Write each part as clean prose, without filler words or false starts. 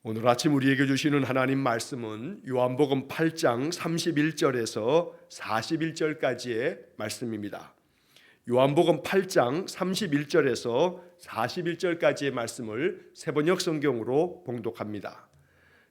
오늘 아침 우리에게 주시는 하나님 말씀은 요한복음 8장 31절에서 41절까지의 말씀입니다. 요한복음 8장 31절에서 41절까지의 말씀을 새번역 성경으로 봉독합니다.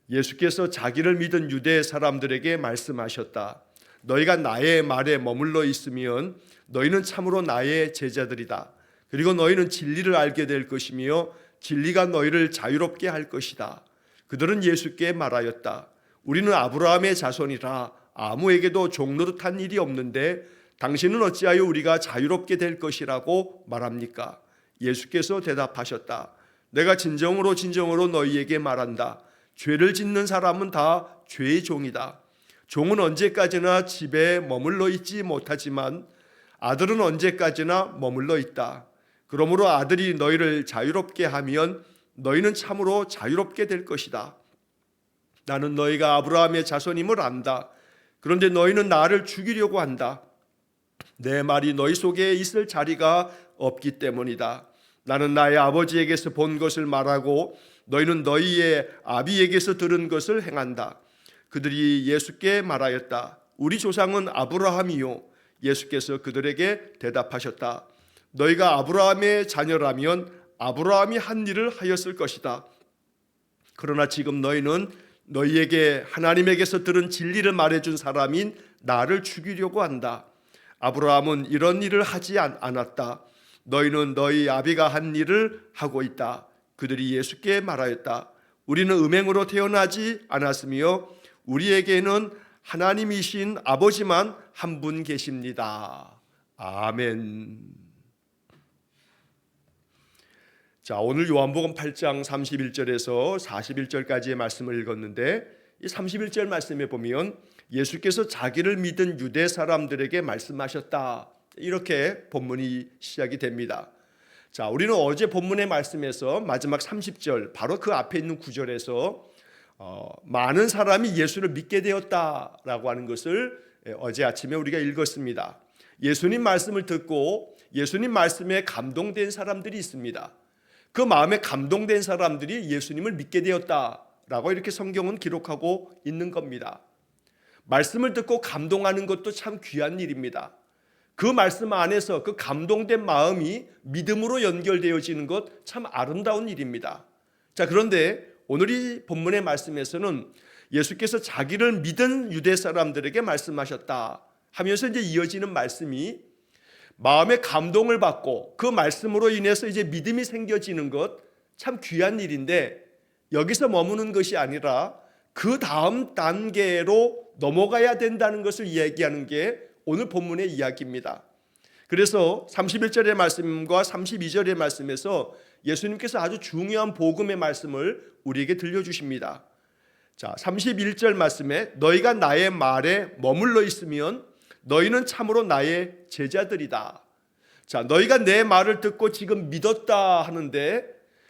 예수께서 자기를 믿은 유대 사람들에게 말씀하셨다. 너희가 나의 말에 머물러 있으면 너희는 참으로 나의 제자들이다. 그리고 너희는 진리를 알게 될 것이며 진리가 너희를 자유롭게 할 것이다. 그들은 예수께 말하였다. 우리는 아브라함의 자손이라 아무에게도 종노릇한 일이 없는데 당신은 어찌하여 우리가 자유롭게 될 것이라고 말합니까? 예수께서 대답하셨다. 내가 진정으로 너희에게 말한다. 죄를 짓는 사람은 다 죄의 종이다. 종은 언제까지나 집에 머물러 있지 못하지만 아들은 언제까지나 머물러 있다. 그러므로 아들이 너희를 자유롭게 하면 너희는 참으로 자유롭게 될 것이다. 나는 너희가 아브라함의 자손임을 안다. 그런데 너희는 나를 죽이려고 한다. 내 말이 너희 속에 있을 자리가 없기 때문이다. 나는 나의 아버지에게서 본 것을 말하고 너희는 너희의 아비에게서 들은 것을 행한다. 그들이 예수께 말하였다. 우리 조상은 아브라함이요. 예수께서 그들에게 대답하셨다. 너희가 아브라함의 자녀라면 아브라함이 한 일을 하였을 것이다. 그러나 지금 너희는 너희에게 하나님에게서 들은 진리를 말해준 사람인 나를 죽이려고 한다. 아브라함은 이런 일을 하지 않았다. 너희는 너희 아비가 한 일을 하고 있다. 그들이 예수께 말하였다. 우리는 음행으로 태어나지 않았으며 우리에게는 하나님이신 아버지만 한 분 계십니다. 아멘. 자, 오늘 요한복음 8장 31절에서 41절까지의 말씀을 읽었는데 이 31절 말씀에 보면 예수께서 자기를 믿은 유대 사람들에게 말씀하셨다. 이렇게 본문이 시작이 됩니다. 자, 우리는 어제 본문의 말씀에서 마지막 30절 바로 그 앞에 있는 구절에서 많은 사람이 예수를 믿게 되었다라고 하는 것을 어제 아침에 우리가 읽었습니다. 예수님 말씀을 듣고 예수님 말씀에 감동된 사람들이 있습니다. 그 마음에 감동된 사람들이 예수님을 믿게 되었다라고 이렇게 성경은 기록하고 있는 겁니다. 말씀을 듣고 감동하는 것도 참 귀한 일입니다. 그 말씀 안에서 그 감동된 마음이 믿음으로 연결되어지는 것 참 아름다운 일입니다. 자, 그런데 오늘 이 본문의 말씀에서는 예수께서 자기를 믿은 유대 사람들에게 말씀하셨다 하면서 이제 이어지는 말씀이 마음의 감동을 받고 그 말씀으로 인해서 이제 믿음이 생겨지는 것 참 귀한 일인데 여기서 머무는 것이 아니라 그 다음 단계로 넘어가야 된다는 것을 이야기하는 게 오늘 본문의 이야기입니다. 그래서 31절의 말씀과 32절의 말씀에서 예수님께서 아주 중요한 복음의 말씀을 우리에게 들려주십니다. 자, 31절 말씀에 너희가 나의 말에 머물러 있으면 너희는 참으로 나의 제자들이다. 자, 너희가 내 말을 듣고 지금 믿었다 하는데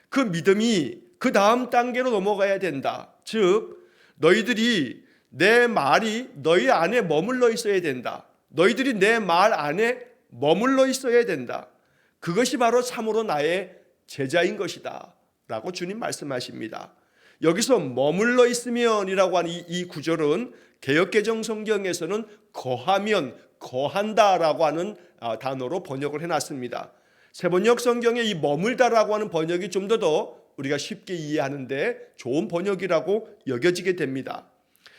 그 믿음이 그 다음 단계로 넘어가야 된다. 즉, 너희들이 내 말이 너희 안에 머물러 있어야 된다. 너희들이 내 말 안에 머물러 있어야 된다. 그것이 바로 참으로 나의 제자인 것이다 라고 주님 말씀하십니다. 여기서 머물러 있으면이라고 하는 이 구절은 개역개정 성경에서는 거하면, 거한다라고 하는 단어로 번역을 해놨습니다. 새번역 성경에 이 머물다라고 하는 번역이 좀 더 우리가 쉽게 이해하는데 좋은 번역이라고 여겨지게 됩니다.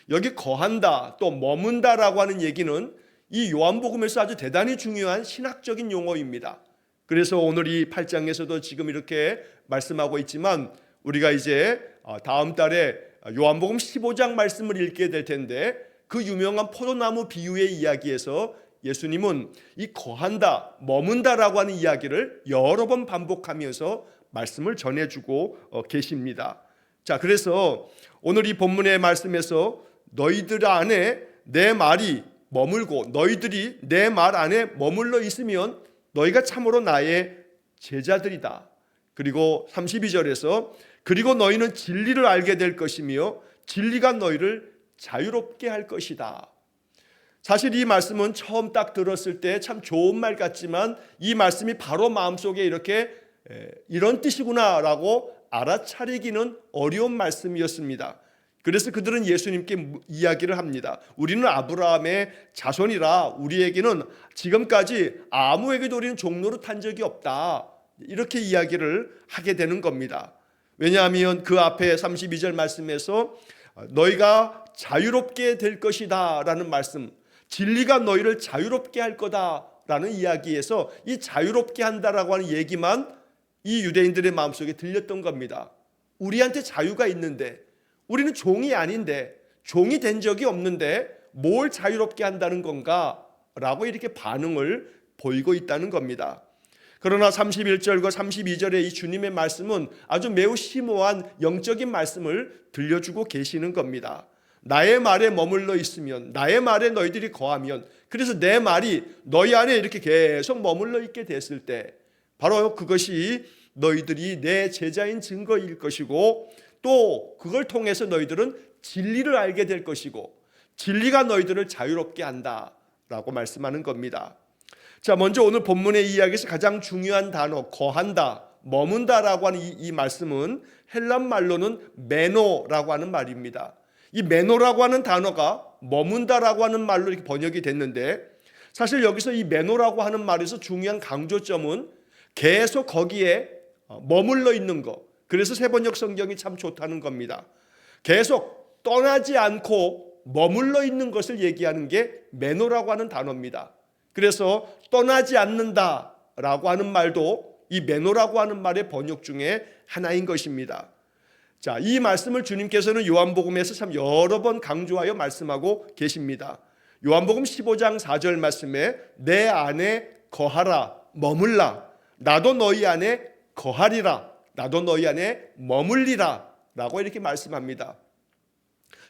여기 거한다 또 머문다라고 하는 얘기는 이 요한복음에서 아주 대단히 중요한 신학적인 용어입니다. 그래서 오늘 이 8장에서도 지금 이렇게 말씀하고 있지만 우리가 이제 다음 달에 요한복음 15장 말씀을 읽게 될 텐데 그 유명한 포도나무 비유의 이야기에서 예수님은 이 거한다, 머문다라고 하는 이야기를 여러 번 반복하면서 말씀을 전해주고 계십니다. 자, 그래서 오늘 이 본문의 말씀에서 너희들 안에 내 말이 머물고 너희들이 내 말 안에 머물러 있으면 너희가 참으로 나의 제자들이다. 그리고 32절에서 그리고 너희는 진리를 알게 될 것이며 진리가 너희를 자유롭게 할 것이다. 사실 이 말씀은 처음 딱 들었을 때 참 좋은 말 같지만 이 말씀이 바로 마음속에 이렇게 이런 뜻이구나라고 알아차리기는 어려운 말씀이었습니다. 그래서 그들은 예수님께 이야기를 합니다. 우리는 아브라함의 자손이라 우리에게는 지금까지 아무에게도 우리는 종로로 탄 적이 없다. 이렇게 이야기를 하게 되는 겁니다. 왜냐하면 그 앞에 32절 말씀에서 너희가 자유롭게 될 것이다 라는 말씀, 진리가 너희를 자유롭게 할 거다 라는 이야기에서 이 자유롭게 한다라고 하는 얘기만 이 유대인들의 마음속에 들렸던 겁니다. 우리한테 자유가 있는데, 우리는 종이 아닌데, 종이 된 적이 없는데 뭘 자유롭게 한다는 건가? 라고 이렇게 반응을 보이고 있다는 겁니다. 그러나 31절과 32절의 이 주님의 말씀은 아주 매우 심오한 영적인 말씀을 들려주고 계시는 겁니다. 나의 말에 머물러 있으면, 나의 말에 너희들이 거하면, 그래서 내 말이 너희 안에 이렇게 계속 머물러 있게 됐을 때 바로 그것이 너희들이 내 제자인 증거일 것이고, 또 그걸 통해서 너희들은 진리를 알게 될 것이고 진리가 너희들을 자유롭게 한다라고 말씀하는 겁니다. 자, 먼저 오늘 본문의 이야기에서 가장 중요한 단어 거한다, 머문다라고 하는 이 말씀은 헬란 말로는 메노라고 하는 말입니다. 이 메노라고 하는 단어가 머문다라고 하는 말로 이렇게 번역이 됐는데, 사실 여기서 이 메노라고 하는 말에서 중요한 강조점은 계속 거기에 머물러 있는 것. 그래서 세번역 성경이 참 좋다는 겁니다. 계속 떠나지 않고 머물러 있는 것을 얘기하는 게 메노라고 하는 단어입니다. 그래서 떠나지 않는다라고 하는 말도 이 메노라고 하는 말의 번역 중에 하나인 것입니다. 자, 이 말씀을 주님께서는 요한복음에서 참 여러 번 강조하여 말씀하고 계십니다. 요한복음 15장 4절 말씀에 내 안에 거하라, 머물라, 나도 너희 안에 거하리라, 나도 너희 안에 머물리라 라고 이렇게 말씀합니다.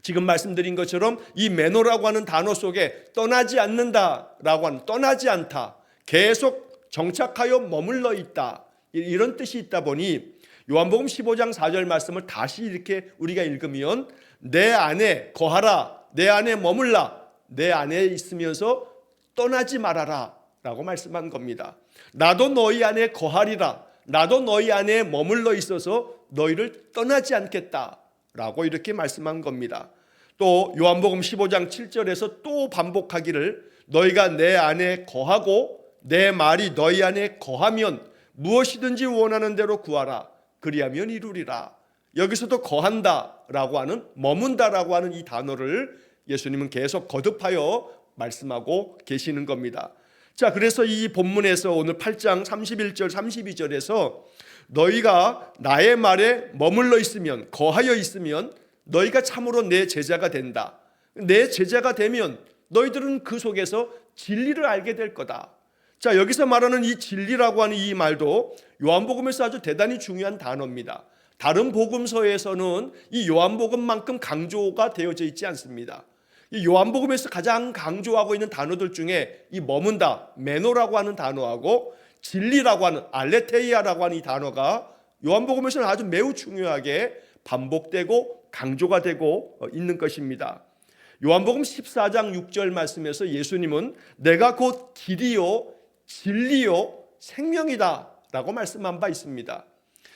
지금 말씀드린 것처럼 이 메노라고 하는 단어 속에 떠나지 않는다라고 하는, 떠나지 않다, 계속 정착하여 머물러 있다, 이런 뜻이 있다 보니 요한복음 15장 4절 말씀을 다시 이렇게 우리가 읽으면 내 안에 거하라, 내 안에 머물라, 내 안에 있으면서 떠나지 말아라 라고 말씀한 겁니다. 나도 너희 안에 거하리라, 나도 너희 안에 머물러 있어서 너희를 떠나지 않겠다 라고 이렇게 말씀한 겁니다. 또 요한복음 15장 7절에서 또 반복하기를 너희가 내 안에 거하고 내 말이 너희 안에 거하면 무엇이든지 원하는 대로 구하라, 그리하면 이루리라. 여기서도 거한다라고 하는, 머문다라고 하는 이 단어를 예수님은 계속 거듭하여 말씀하고 계시는 겁니다. 자, 그래서 이 본문에서 오늘 8장 31절 32절에서 너희가 나의 말에 머물러 있으면, 거하여 있으면 너희가 참으로 내 제자가 된다. 내 제자가 되면 너희들은 그 속에서 진리를 알게 될 거다. 자, 여기서 말하는 이 진리라고 하는 이 말도 요한복음에서 아주 대단히 중요한 단어입니다. 다른 복음서에서는 이 요한복음만큼 강조가 되어져 있지 않습니다. 이 요한복음에서 가장 강조하고 있는 단어들 중에 이 머문다, 메노라고 하는 단어하고 진리라고 하는 알레테이아라고 하는 이 단어가 요한복음에서는 아주 매우 중요하게 반복되고 강조가 되고 있는 것입니다. 요한복음 14장 6절 말씀에서 예수님은 내가 곧 길이요 진리요 생명이다 라고 말씀한 바 있습니다.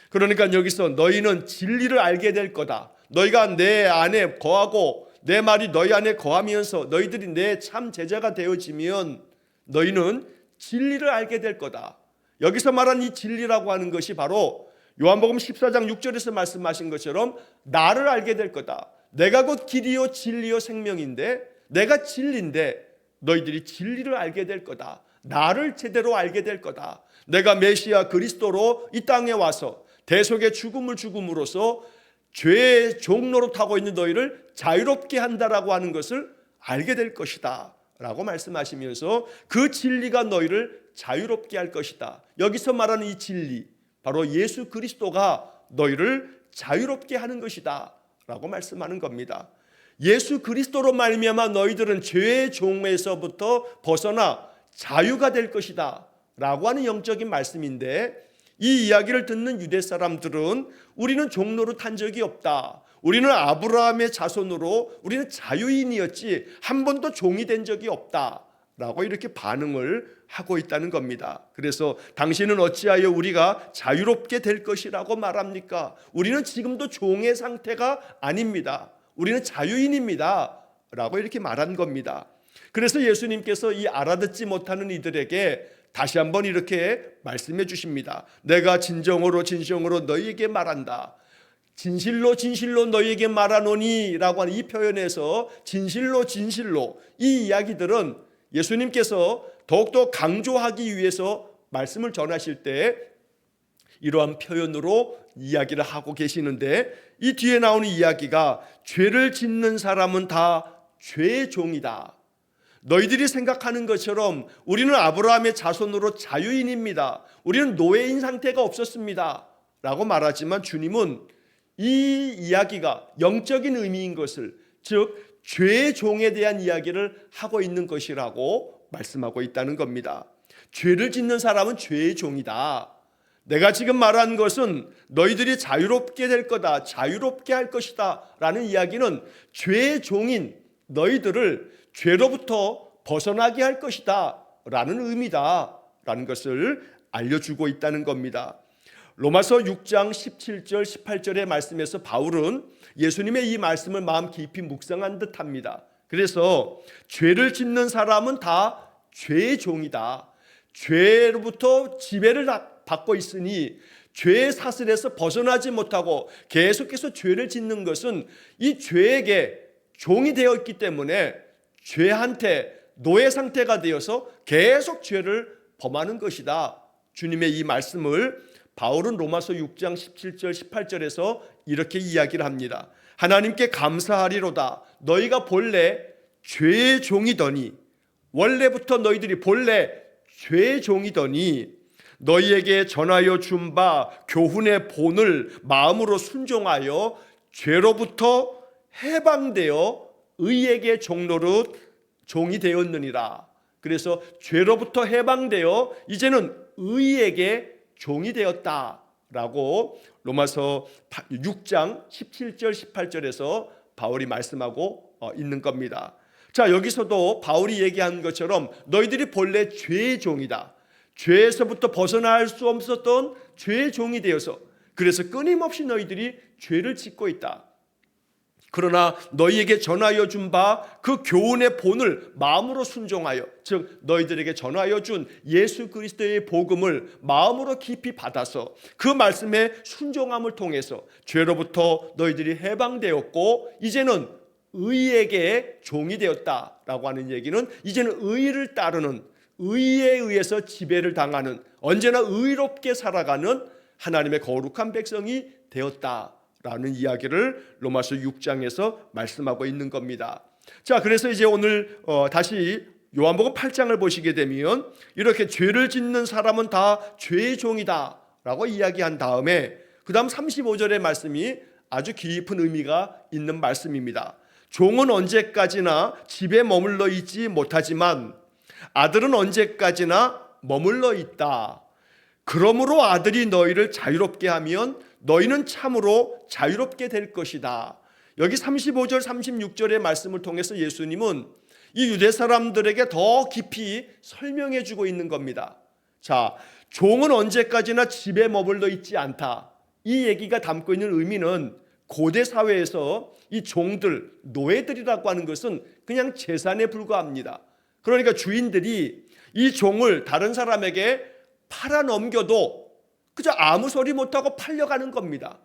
그러니까 여기서 너희는 진리를 알게 될 거다. 너희가 내 안에 거하고 내 말이 너희 안에 거하면서 너희들이 내 참 제자가 되어지면 너희는 진리를 알게 될 거다. 여기서 말한 이 진리라고 하는 것이 바로 요한복음 14장 6절에서 말씀하신 것처럼 나를 알게 될 거다. 내가 곧 길이요 진리요 생명인데, 내가 진리인데 너희들이 진리를 알게 될 거다. 나를 제대로 알게 될 거다. 내가 메시아 그리스도로 이 땅에 와서 대속의 죽음을 죽음으로써 죄의 종로로 타고 있는 너희를 자유롭게 한다라고 하는 것을 알게 될 것이다 라고 말씀하시면서 그 진리가 너희를 자유롭게 할 것이다. 여기서 말하는 이 진리, 바로 예수 그리스도가 너희를 자유롭게 하는 것이다 라고 말씀하는 겁니다. 예수 그리스도로 말미암아 너희들은 죄의 종에서부터 벗어나 자유가 될 것이다 라고 하는 영적인 말씀인데, 이 이야기를 듣는 유대 사람들은 우리는 종로로 탄 적이 없다, 우리는 아브라함의 자손으로 우리는 자유인이었지 한 번도 종이 된 적이 없다 라고 이렇게 반응을 하고 있다는 겁니다. 그래서 당신은 어찌하여 우리가 자유롭게 될 것이라고 말합니까? 우리는 지금도 종의 상태가 아닙니다. 우리는 자유인입니다 라고 이렇게 말한 겁니다. 그래서 예수님께서 이 알아듣지 못하는 이들에게 다시 한번 이렇게 말씀해 주십니다. 내가 진정으로 너희에게 말한다. 진실로 너희에게 말하노니 라고 하는 이 표현에서 진실로 이 이야기들은 예수님께서 더욱더 강조하기 위해서 말씀을 전하실 때 이러한 표현으로 이야기를 하고 계시는데, 이 뒤에 나오는 이야기가 죄를 짓는 사람은 다 죄의 종이다. 너희들이 생각하는 것처럼 우리는 아브라함의 자손으로 자유인입니다. 우리는 노예인 상태가 없었습니다 라고 말하지만, 주님은 이 이야기가 영적인 의미인 것을, 즉 죄의 종에 대한 이야기를 하고 있는 것이라고 말씀하고 있다는 겁니다. 죄를 짓는 사람은 죄의 종이다. 내가 지금 말한 것은 너희들이 자유롭게 될 거다, 자유롭게 할 것이다 라는 이야기는 죄의 종인 너희들을 죄로부터 벗어나게 할 것이다 라는 의미다 라는 것을 알려주고 있다는 겁니다. 로마서 6장 17절 18절의 말씀에서 바울은 예수님의 이 말씀을 마음 깊이 묵상한 듯합니다. 그래서 죄를 짓는 사람은 다 죄의 종이다. 죄로부터 지배를 받고 있으니 죄의 사슬에서 벗어나지 못하고 계속해서 죄를 짓는 것은 이 죄에게 종이 되어 있기 때문에 죄한테 노예 상태가 되어서 계속 죄를 범하는 것이다. 주님의 이 말씀을 바울은 로마서 6장 17절 18절에서 이렇게 이야기를 합니다. 하나님께 감사하리로다. 너희가 본래 죄의 종이더니, 원래부터 너희들이 본래 죄의 종이더니 너희에게 전하여 준 바 교훈의 본을 마음으로 순종하여 죄로부터 해방되어 의에게 종이 되었느니라. 그래서 죄로부터 해방되어 이제는 의에게 종이 되었다라고 로마서 6장 17절 18절에서 바울이 말씀하고 있는 겁니다. 자, 여기서도 바울이 얘기한 것처럼 너희들이 본래 죄의 종이다. 죄에서부터 벗어날 수 없었던 죄의 종이 되어서, 그래서 끊임없이 너희들이 죄를 짓고 있다. 그러나 너희에게 전하여 준 바 그 교훈의 본을 마음으로 순종하여, 즉 너희들에게 전하여 준 예수 그리스도의 복음을 마음으로 깊이 받아서 그 말씀의 순종함을 통해서 죄로부터 너희들이 해방되었고 이제는 의에게 종이 되었다라고 하는 얘기는, 이제는 의를 따르는, 의에 의해서 지배를 당하는, 언제나 의롭게 살아가는 하나님의 거룩한 백성이 되었다라는 이야기를 로마서 6장에서 말씀하고 있는 겁니다. 자, 그래서 이제 오늘 다시 요한복음 8장을 보시게 되면 이렇게 죄를 짓는 사람은 다 죄의 종이다 라고 이야기한 다음에 그 다음 35절의 말씀이 아주 깊은 의미가 있는 말씀입니다. 종은 언제까지나 집에 머물러 있지 못하지만 아들은 언제까지나 머물러 있다. 그러므로 아들이 너희를 자유롭게 하면 너희는 참으로 자유롭게 될 것이다. 여기 35절 36절의 말씀을 통해서 예수님은 이 유대 사람들에게 더 깊이 설명해 주고 있는 겁니다. 자, 종은 언제까지나 집에 머물러 있지 않다. 이 얘기가 담고 있는 의미는 고대 사회에서 이 종들, 노예들이라고 하는 것은 그냥 재산에 불과합니다. 그러니까 주인들이 이 종을 다른 사람에게 팔아 넘겨도 그저 아무 소리 못하고 팔려가는 겁니다.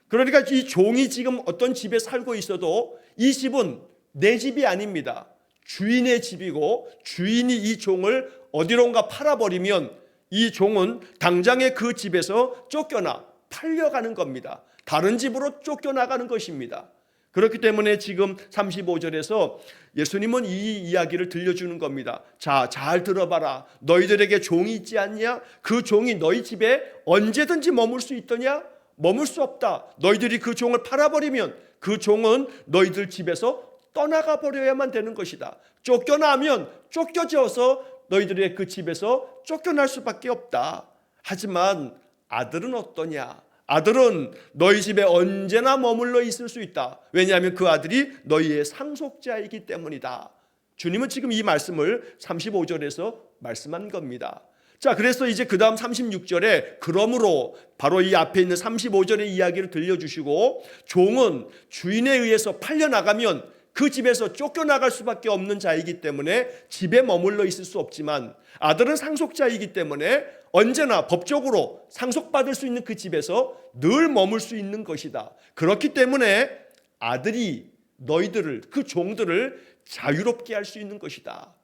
그러니까 이 종이 지금 어떤 집에 살고 있어도 이 집은 내 집이 아닙니다. 주인의 집이고, 주인이 이 종을 어디론가 팔아버리면 이 종은 당장에 그 집에서 쫓겨나 팔려가는 겁니다. 다른 집으로 쫓겨나가는 것입니다. 그렇기 때문에 지금 35절에서 예수님은 이 이야기를 들려주는 겁니다. 자, 잘 들어봐라. 너희들에게 종이 있지 않냐? 그 종이 너희 집에 언제든지 머물 수 있더냐? 머물 수 없다. 너희들이 그 종을 팔아버리면 그 종은 너희들 집에서 떠나가 버려야만 되는 것이다. 쫓겨나면 쫓겨져서 너희들의 그 집에서 쫓겨날 수밖에 없다. 하지만 아들은 어떠냐? 아들은 너희 집에 언제나 머물러 있을 수 있다. 왜냐하면 그 아들이 너희의 상속자이기 때문이다. 주님은 지금 이 말씀을 35절에서 말씀한 겁니다. 자, 그래서 이제 그 다음 36절에 그러므로 바로 이 앞에 있는 35절의 이야기를 들려주시고, 종은 주인에 의해서 팔려나가면 그 집에서 쫓겨나갈 수밖에 없는 자이기 때문에 집에 머물러 있을 수 없지만, 아들은 상속자이기 때문에 언제나 법적으로 상속받을 수 있는 그 집에서 늘 머물 수 있는 것이다. 그렇기 때문에 아들이 너희들을, 그 종들을 자유롭게 할 수 있는 것이다.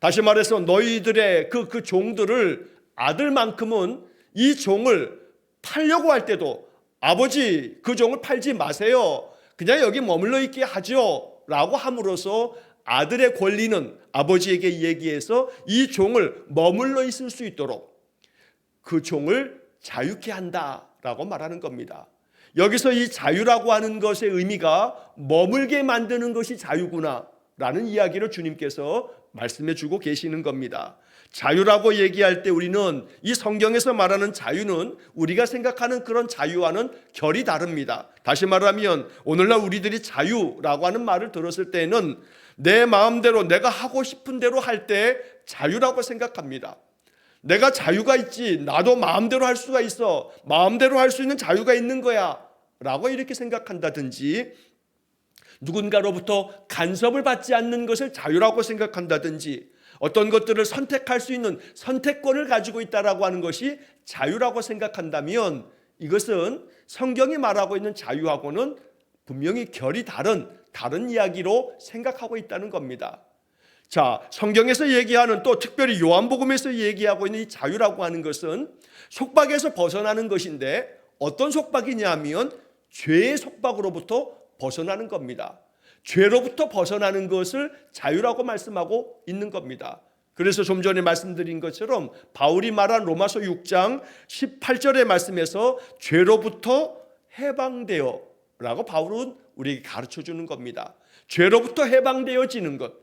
다시 말해서 너희들의 그 종들을, 아들만큼은 이 종을 팔려고 할 때도 아버지 그 종을 팔지 마세요, 그냥 여기 머물러 있게 하죠 라고 함으로써 아들의 권리는 아버지에게 얘기해서 이 종을 머물러 있을 수 있도록 그 종을 자유케 한다라고 말하는 겁니다. 여기서 이 자유라고 하는 것의 의미가 머물게 만드는 것이 자유구나 라는 이야기를 주님께서 말씀해 주고 계시는 겁니다. 자유라고 얘기할 때 우리는 이 성경에서 말하는 자유는 우리가 생각하는 그런 자유와는 결이 다릅니다. 다시 말하면 오늘날 우리들이 자유라고 하는 말을 들었을 때는 내 마음대로 내가 하고 싶은 대로 할 때 자유라고 생각합니다. 내가 자유가 있지, 나도 마음대로 할 수가 있어, 마음대로 할 수 있는 자유가 있는 거야 라고 이렇게 생각한다든지, 누군가로부터 간섭을 받지 않는 것을 자유라고 생각한다든지, 어떤 것들을 선택할 수 있는 선택권을 가지고 있다라고 하는 것이 자유라고 생각한다면, 이것은 성경이 말하고 있는 자유하고는 분명히 결이 다른 이야기로 생각하고 있다는 겁니다. 자, 성경에서 얘기하는, 또 특별히 요한복음에서 얘기하고 있는 이 자유라고 하는 것은 속박에서 벗어나는 것인데, 어떤 속박이냐 하면 죄의 속박으로부터 벗어나는 겁니다. 죄로부터 벗어나는 것을 자유라고 말씀하고 있는 겁니다. 그래서 좀 전에 말씀드린 것처럼 바울이 말한 로마서 6장 18절의 말씀에서 죄로부터 해방되어 라고 바울은 우리에게 가르쳐 주는 겁니다. 죄로부터 해방되어지는 것,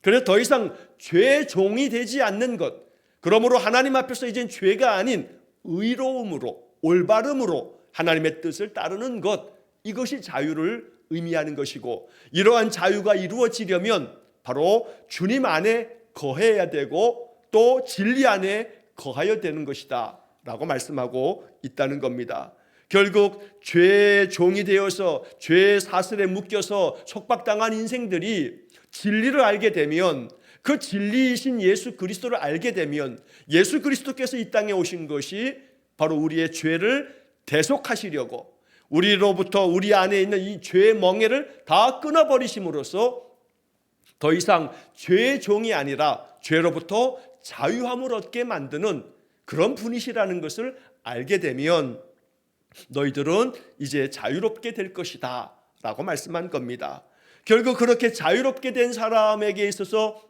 그래서 더 이상 죄의 종이 되지 않는 것, 그러므로 하나님 앞에서 이젠 죄가 아닌 의로움으로, 올바름으로 하나님의 뜻을 따르는 것, 이것이 자유를 의미하는 것이고, 이러한 자유가 이루어지려면 바로 주님 안에 거해야 되고 또 진리 안에 거하여야 되는 것이다 라고 말씀하고 있다는 겁니다. 결국 죄의 종이 되어서 죄의 사슬에 묶여서 속박당한 인생들이 진리를 알게 되면, 그 진리이신 예수 그리스도를 알게 되면, 예수 그리스도께서 이 땅에 오신 것이 바로 우리의 죄를 대속하시려고, 우리로부터 우리 안에 있는 이 죄의 멍에를 다 끊어버리심으로써 더 이상 죄의 종이 아니라 죄로부터 자유함을 얻게 만드는 그런 분이시라는 것을 알게 되면 너희들은 이제 자유롭게 될 것이다 라고 말씀한 겁니다. 결국 그렇게 자유롭게 된 사람에게 있어서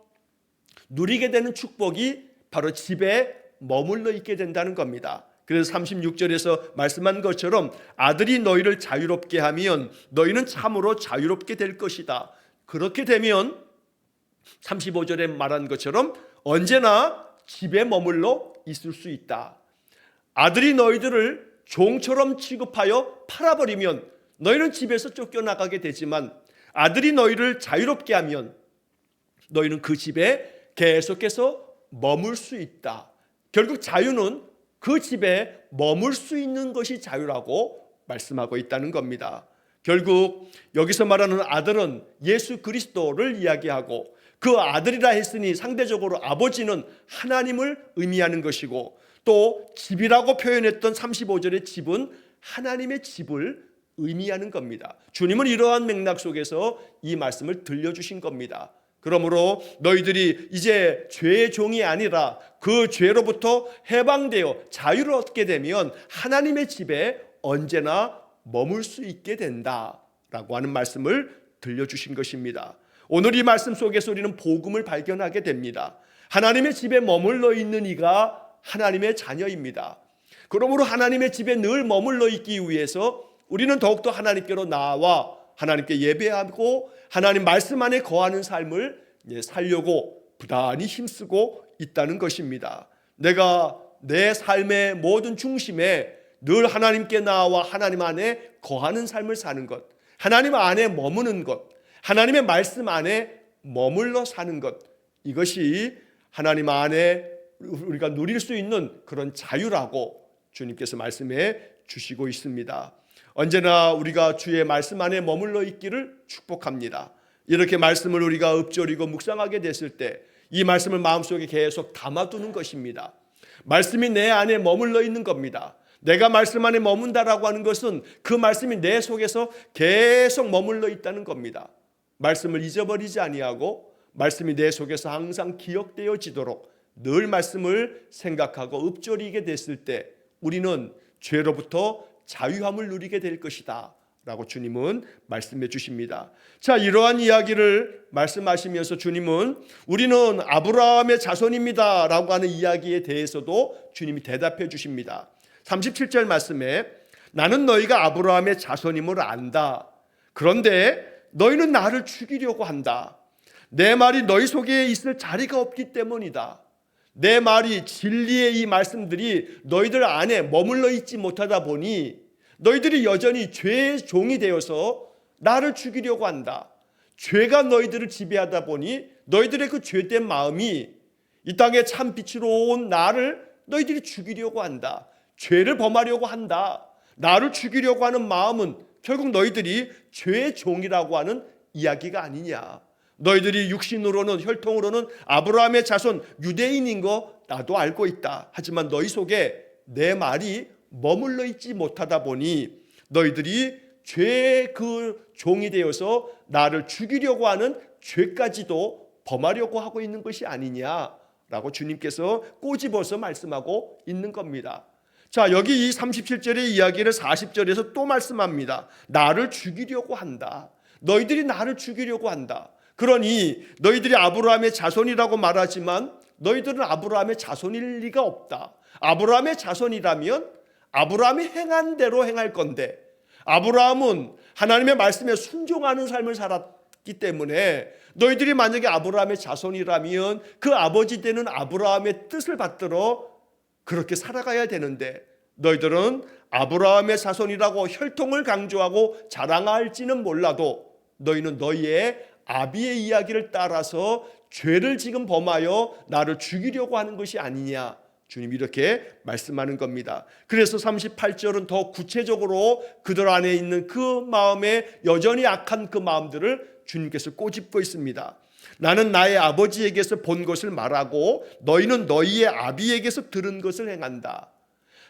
누리게 되는 축복이 바로 집에 머물러 있게 된다는 겁니다. 그래서 36절에서 말씀한 것처럼 아들이 너희를 자유롭게 하면 너희는 참으로 자유롭게 될 것이다. 그렇게 되면 35절에 말한 것처럼 언제나 집에 머물러 있을 수 있다. 아들이 너희들을 종처럼 취급하여 팔아버리면 너희는 집에서 쫓겨나가게 되지만, 아들이 너희를 자유롭게 하면 너희는 그 집에 계속해서 머물 수 있다. 결국 자유는 그 집에 머물 수 있는 것이 자유라고 말씀하고 있다는 겁니다. 결국 여기서 말하는 아들은 예수 그리스도를 이야기하고, 그 아들이라 했으니 상대적으로 아버지는 하나님을 의미하는 것이고, 또 집이라고 표현했던 35절의 집은 하나님의 집을 의미하는 겁니다. 주님은 이러한 맥락 속에서 이 말씀을 들려주신 겁니다. 그러므로 너희들이 이제 죄의 종이 아니라 그 죄로부터 해방되어 자유를 얻게 되면 하나님의 집에 언제나 머물 수 있게 된다라고 하는 말씀을 들려주신 것입니다. 오늘 이 말씀 속에서 우리는 복음을 발견하게 됩니다. 하나님의 집에 머물러 있는 이가 하나님의 자녀입니다. 그러므로 하나님의 집에 늘 머물러 있기 위해서 우리는 더욱더 하나님께로 나와 하나님께 예배하고 하나님 말씀 안에 거하는 삶을 살려고 부단히 힘쓰고 있다는 것입니다. 내가 내 삶의 모든 중심에 늘 하나님께 나와 하나님 안에 거하는 삶을 사는 것, 하나님 안에 머무는 것, 하나님의 말씀 안에 머물러 사는 것, 이것이 하나님 안에 우리가 누릴 수 있는 그런 자유라고 주님께서 말씀해 주시고 있습니다. 언제나 우리가 주의 말씀 안에 머물러 있기를 축복합니다. 이렇게 말씀을 우리가 읊조리고 묵상하게 됐을 때 이 말씀을 마음속에 계속 담아두는 것입니다. 말씀이 내 안에 머물러 있는 겁니다. 내가 말씀 안에 머문다라고 하는 것은 그 말씀이 내 속에서 계속 머물러 있다는 겁니다. 말씀을 잊어버리지 아니하고 말씀이 내 속에서 항상 기억되어지도록 늘 말씀을 생각하고 읊조리게 됐을 때 우리는 죄로부터 자유함을 누리게 될 것이다 라고 주님은 말씀해 주십니다. 자, 이러한 이야기를 말씀하시면서 주님은 우리는 아브라함의 자손입니다 라고 하는 이야기에 대해서도 주님이 대답해 주십니다. 37절 말씀에 나는 너희가 아브라함의 자손임을 안다. 그런데 너희는 나를 죽이려고 한다. 내 말이 너희 속에 있을 자리가 없기 때문이다. 내 말이 진리의 이 말씀들이 너희들 안에 머물러 있지 못하다 보니 너희들이 여전히 죄의 종이 되어서 나를 죽이려고 한다. 죄가 너희들을 지배하다 보니 너희들의 그 죄된 마음이 이 땅에 참 빛으로 온 나를 너희들이 죽이려고 한다. 죄를 범하려고 한다. 나를 죽이려고 하는 마음은 결국 너희들이 죄의 종이라고 하는 이야기가 아니냐. 너희들이 육신으로는 혈통으로는 아브라함의 자손 유대인인 거 나도 알고 있다. 하지만 너희 속에 내 말이 머물러 있지 못하다 보니 너희들이 죄의 그 종이 되어서 나를 죽이려고 하는 죄까지도 범하려고 하고 있는 것이 아니냐라고 주님께서 꼬집어서 말씀하고 있는 겁니다. 자, 여기 이 37절의 이야기를 40절에서 또 말씀합니다. 나를 죽이려고 한다. 너희들이 나를 죽이려고 한다. 그러니 너희들이 아브라함의 자손이라고 말하지만 너희들은 아브라함의 자손일 리가 없다. 아브라함의 자손이라면 아브라함이 행한 대로 행할 건데 아브라함은 하나님의 말씀에 순종하는 삶을 살았기 때문에 너희들이 만약에 아브라함의 자손이라면 그 아버지 되는 아브라함의 뜻을 받들어 그렇게 살아가야 되는데 너희들은 아브라함의 자손이라고 혈통을 강조하고 자랑할지는 몰라도 너희는 너희의 아비의 이야기를 따라서 죄를 지금 범하여 나를 죽이려고 하는 것이 아니냐. 주님이 이렇게 말씀하는 겁니다. 그래서 38절은 더 구체적으로 그들 안에 있는 그 마음에 여전히 악한 그 마음들을 주님께서 꼬집고 있습니다. 나는 나의 아버지에게서 본 것을 말하고 너희는 너희의 아비에게서 들은 것을 행한다.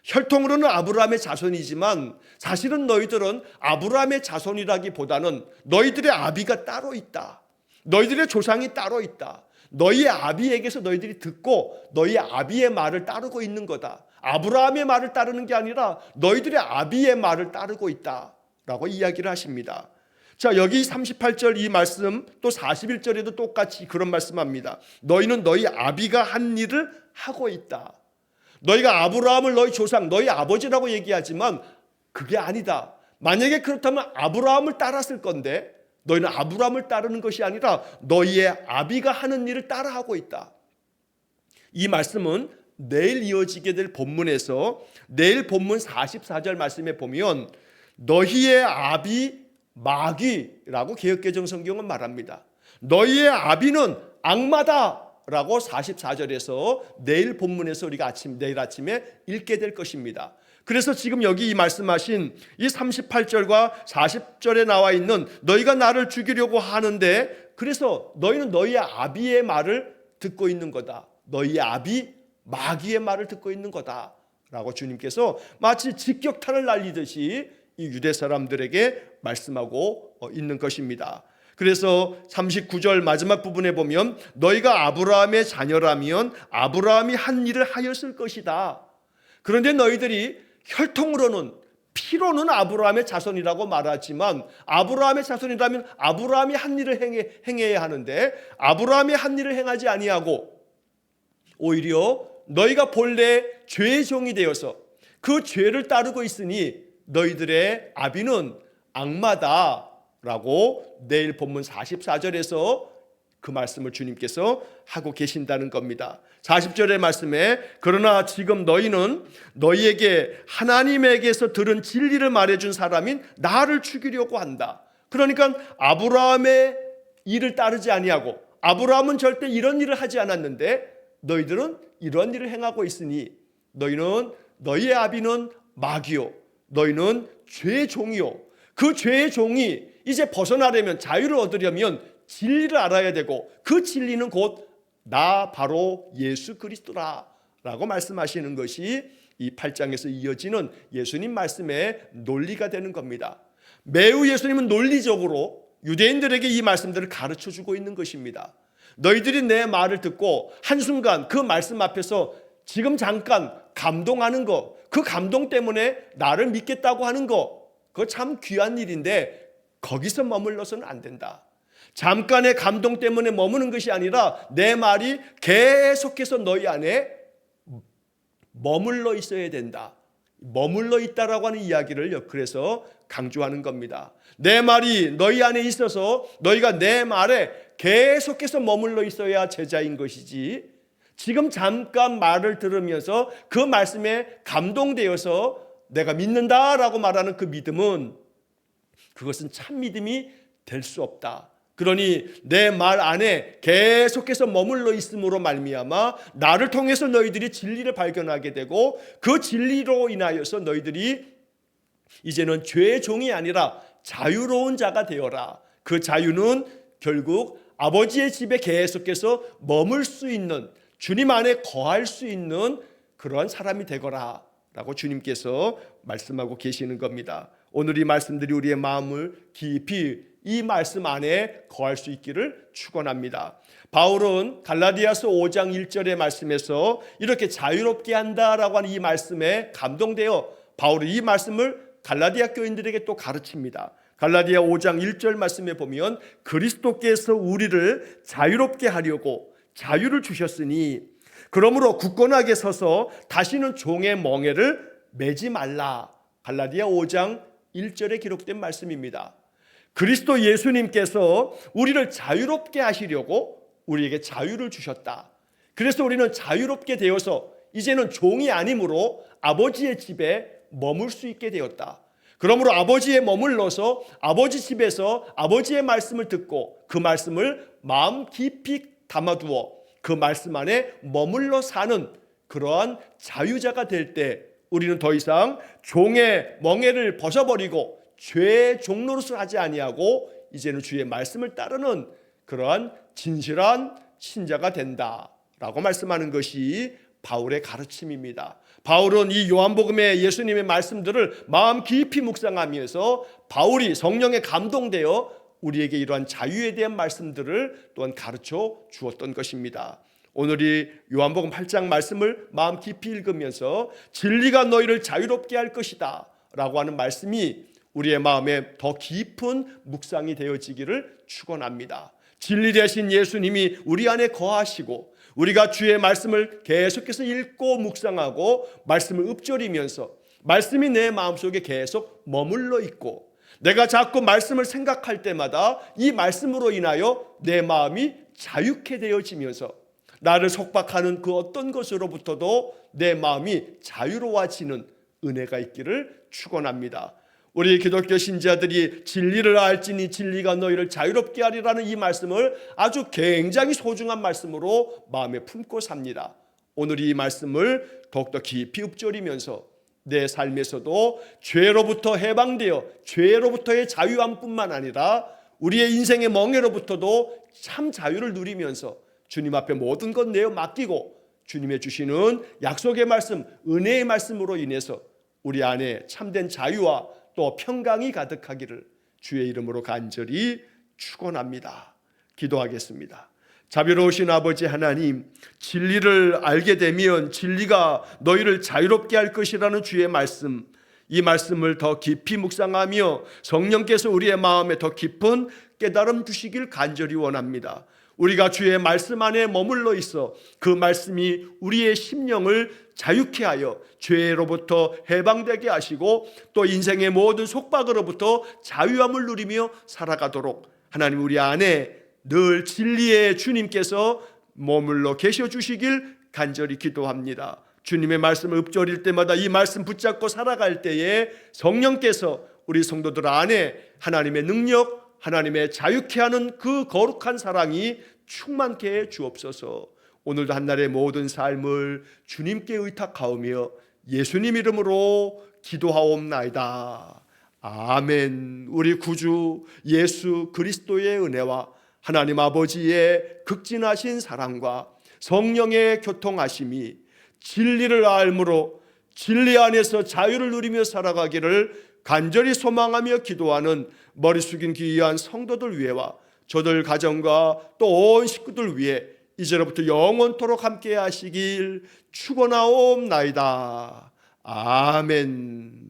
혈통으로는 아브라함의 자손이지만 사실은 너희들은 아브라함의 자손이라기보다는 너희들의 아비가 따로 있다. 너희들의 조상이 따로 있다. 너희의 아비에게서 너희들이 듣고 너희의 아비의 말을 따르고 있는 거다. 아브라함의 말을 따르는 게 아니라 너희들의 아비의 말을 따르고 있다라고 이야기를 하십니다. 자, 여기 38절 이 말씀 또 41절에도 똑같이 그런 말씀합니다. 너희는 너희 아비가 한 일을 하고 있다. 너희가 아브라함을 너희 조상, 너희 아버지라고 얘기하지만 그게 아니다. 만약에 그렇다면 아브라함을 따랐을 건데 너희는 아브라함을 따르는 것이 아니라 너희의 아비가 하는 일을 따라하고 있다. 이 말씀은 내일 이어지게 될 본문에서 내일 본문 44절 말씀에 보면 너희의 아비 마귀라고 개역개정 성경은 말합니다. 너희의 아비는 악마다라고 44절에서 내일 본문에서 우리가 내일 아침에 읽게 될 것입니다. 그래서 지금 여기 이 말씀하신 이 38절과 40절에 나와 있는 너희가 나를 죽이려고 하는데 그래서 너희는 너희의 아비의 말을 듣고 있는 거다. 너희의 아비 마귀의 말을 듣고 있는 거다 라고 주님께서 마치 직격탄을 날리듯이 이 유대 사람들에게 말씀하고 있는 것입니다. 그래서 39절 마지막 부분에 보면 너희가 아브라함의 자녀라면 아브라함이 한 일을 하였을 것이다. 그런데 너희들이 혈통으로는 피로는 아브라함의 자손이라고 말하지만 아브라함의 자손이라면 아브라함이 한 일을 행해야 하는데 아브라함이 한 일을 행하지 아니하고 오히려 너희가 본래 죄의 종이 되어서 그 죄를 따르고 있으니 너희들의 아비는 악마다라고 내일 본문 44절에서 그 말씀을 주님께서 하고 계신다는 겁니다. 40절의 말씀에 그러나 지금 너희는 너희에게 하나님에게서 들은 진리를 말해준 사람인 나를 죽이려고 한다. 그러니까 아브라함의 일을 따르지 아니하고 아브라함은 절대 이런 일을 하지 않았는데 너희들은 이런 일을 행하고 있으니 너희의 아비는 마귀요 너희는 죄의 종이요. 그 죄의 종이 이제 벗어나려면, 자유를 얻으려면 진리를 알아야 되고, 그 진리는 곧 나 바로 예수 그리스도라 라고 말씀하시는 것이 이 8장에서 이어지는 예수님 말씀의 논리가 되는 겁니다. 매우 예수님은 논리적으로 유대인들에게 이 말씀들을 가르쳐주고 있는 것입니다. 너희들이 내 말을 듣고 한순간 그 말씀 앞에서 지금 잠깐 감동하는 거, 그 감동 때문에 나를 믿겠다고 하는 거, 그거 참 귀한 일인데 거기서 머물러서는 안 된다. 잠깐의 감동 때문에 머무는 것이 아니라 내 말이 계속해서 너희 안에 머물러 있어야 된다. 머물러 있다라고 하는 이야기를 그래서 강조하는 겁니다. 내 말이 너희 안에 있어서 너희가 내 말에 계속해서 머물러 있어야 제자인 것이지, 지금 잠깐 말을 들으면서 그 말씀에 감동되어서 내가 믿는다라고 말하는 그 믿음은, 그것은 참 믿음이 될 수 없다. 그러니 내 말 안에 계속해서 머물러 있음으로 말미암아 나를 통해서 너희들이 진리를 발견하게 되고, 그 진리로 인하여서 너희들이 이제는 죄의 종이 아니라 자유로운 자가 되어라. 그 자유는 결국 아버지의 집에 계속해서 머물 수 있는, 주님 안에 거할 수 있는 그러한 사람이 되거라 라고 주님께서 말씀하고 계시는 겁니다. 오늘 이 말씀들이 우리의 마음을 깊이 이 말씀 안에 거할 수 있기를 축원합니다. 바울은 갈라디아서 5장 1절의 말씀에서 이렇게 자유롭게 한다라고 하는 이 말씀에 감동되어 바울이 이 말씀을 갈라디아 교인들에게 또 가르칩니다. 갈라디아 5장 1절 말씀에 보면 그리스도께서 우리를 자유롭게 하려고 자유를 주셨으니 그러므로 굳건하게 서서 다시는 종의 멍에를 매지 말라. 갈라디아 5장 1절에 기록된 말씀입니다. 그리스도 예수님께서 우리를 자유롭게 하시려고 우리에게 자유를 주셨다. 그래서 우리는 자유롭게 되어서 이제는 종이 아니므로 아버지의 집에 머물 수 있게 되었다. 그러므로 아버지에 머물러서 아버지 집에서 아버지의 말씀을 듣고 그 말씀을 마음 깊이 담아두어 그 말씀 안에 머물러 사는 그러한 자유자가 될 때 우리는 더 이상 종의 멍에를 벗어버리고 죄의 종노릇을 하지 아니하고 이제는 주의 말씀을 따르는 그러한 진실한 신자가 된다라고 말씀하는 것이 바울의 가르침입니다. 바울은 이 요한복음의 예수님의 말씀들을 마음 깊이 묵상하면서 바울이 성령에 감동되어 우리에게 이러한 자유에 대한 말씀들을 또한 가르쳐 주었던 것입니다. 오늘 이 요한복음 8장 말씀을 마음 깊이 읽으면서 진리가 너희를 자유롭게 할 것이다 라고 하는 말씀이 우리의 마음에 더 깊은 묵상이 되어지기를 축원합니다. 진리 되신 예수님이 우리 안에 거하시고 우리가 주의 말씀을 계속해서 읽고 묵상하고 말씀을 읊조리면서 말씀이 내 마음속에 계속 머물러 있고 내가 자꾸 말씀을 생각할 때마다 이 말씀으로 인하여 내 마음이 자유케 되어지면서 나를 속박하는 그 어떤 것으로부터도 내 마음이 자유로워지는 은혜가 있기를 축원합니다. 우리 기독교 신자들이 진리를 알지니 진리가 너희를 자유롭게 하리라는 이 말씀을 아주 굉장히 소중한 말씀으로 마음에 품고 삽니다. 오늘 이 말씀을 더욱더 깊이 읊조리면서 내 삶에서도 죄로부터 해방되어 죄로부터의 자유함뿐만 아니라 우리의 인생의 멍에로부터도 참 자유를 누리면서 주님 앞에 모든 것 내어 맡기고 주님의 주시는 약속의 말씀, 은혜의 말씀으로 인해서 우리 안에 참된 자유와 또 평강이 가득하기를 주의 이름으로 간절히 축원합니다. 기도하겠습니다. 자비로우신 아버지 하나님, 진리를 알게 되면 진리가 너희를 자유롭게 할 것이라는 주의 말씀, 이 말씀을 더 깊이 묵상하며 성령께서 우리의 마음에 더 깊은 깨달음 주시길 간절히 원합니다. 우리가 주의 말씀 안에 머물러 있어 그 말씀이 우리의 심령을 자유케 하여 죄로부터 해방되게 하시고 또 인생의 모든 속박으로부터 자유함을 누리며 살아가도록 하나님 우리 안에 늘 진리의 주님께서 머물러 계셔 주시길 간절히 기도합니다. 주님의 말씀을 읊조릴 때마다 이 말씀 붙잡고 살아갈 때에 성령께서 우리 성도들 안에 하나님의 능력, 하나님의 자유케 하는 그 거룩한 사랑이 충만케 해 주옵소서. 오늘도 한날의 모든 삶을 주님께 의탁하오며 예수님 이름으로 기도하옵나이다. 아멘. 우리 구주 예수 그리스도의 은혜와 하나님 아버지의 극진하신 사랑과 성령의 교통하심이 진리를 알므로 진리 안에서 자유를 누리며 살아가기를 간절히 소망하며 기도하는 머리 숙인 귀한 성도들 위해와 저들 가정과 또 온 식구들 위해 이제로부터 영원토록 함께 하시길 축원하옵나이다. 아멘.